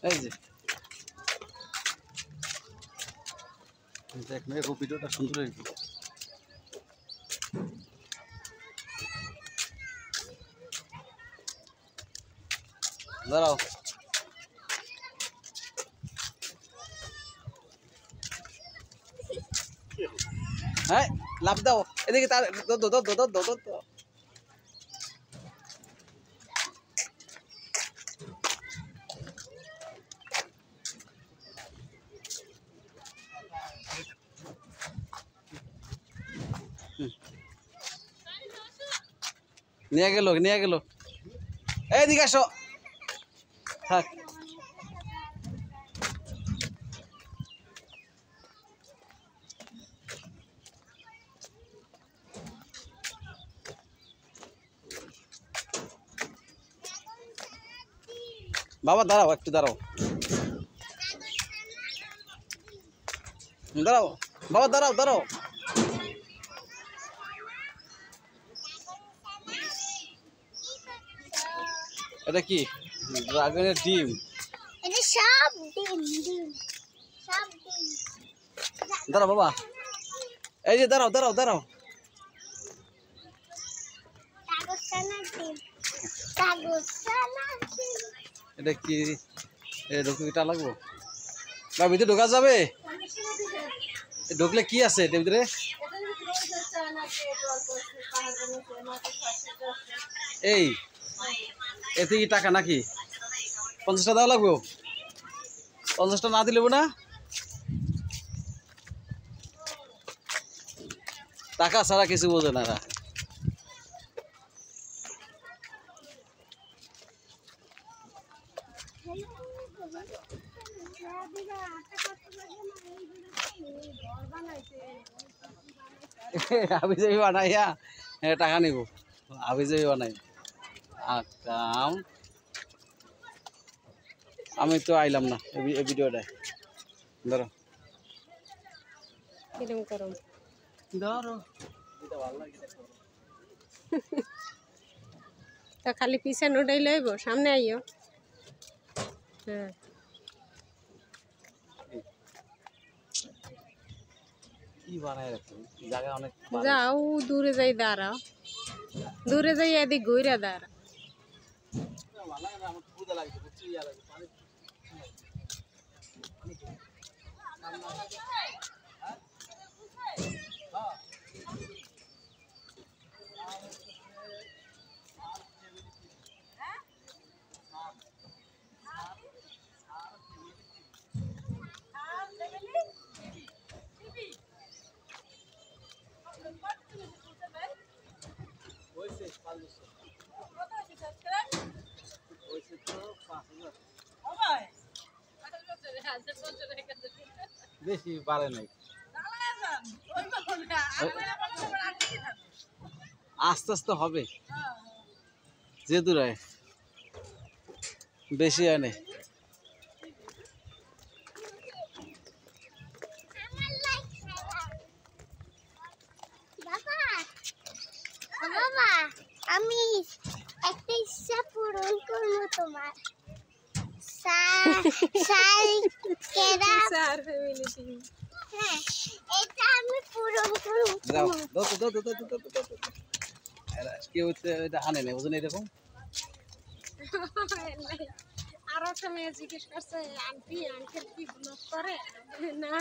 এই যে দেখ মেয়ে ভিডিওটা সুন্দর হয়েছে। দাঁড়াও হ্যাঁ লাভ দাও এদিকে তার নিয়ে গেল এইদিকে আসো থাক বাবা দাঁড়াও একটু দাঁড়াও বাবা দাঁড়াও এটা কি ড্রাগনের ডিম? এটা সব ডিম সব ডিম। দাঁড়াও বাবা এই যে দাঁড়াও এটা কি ঢুকিটা লাগবো বা ভিতরে ঢোকা যাবে? ঢুকলে কি আছে এটার ভিতরে? এই এতে কি টাকা নাকি? 50টা দেওয়া লাগবো? 50টা না দিলে না টাকা ছাড়া কিছু বোঝে না। আবি যাবি বানাইয়া টাকা নিব আবি যাবি বানাই আকাম আমি তো আইলাম না এই ভিডিওটায়। ধরো তো খালি পিছে নোটাই লইব সামনে আইও। হ্যাঁ কি বানায় রাখো জায়গা অনেক যাও দূরে যাই দাঁড়াও দূরে যাই এদিক ঘুরে দাঁড়া। বেশি বাড়ে নাই আস্তে আস্তে হবে যে দূরায় বেশি আনে। বাবা আমি একটা ইচ্ছা পূরণ করবো তোমার হ্যাঁ এটা আমি পূরণ করবো। কেউ এটা আনে না বুঝলেন এরকম আরো একটা মেয়ে জিজ্ঞেস করছে আন্টি আঙ্কেল কি ব্লগ করে না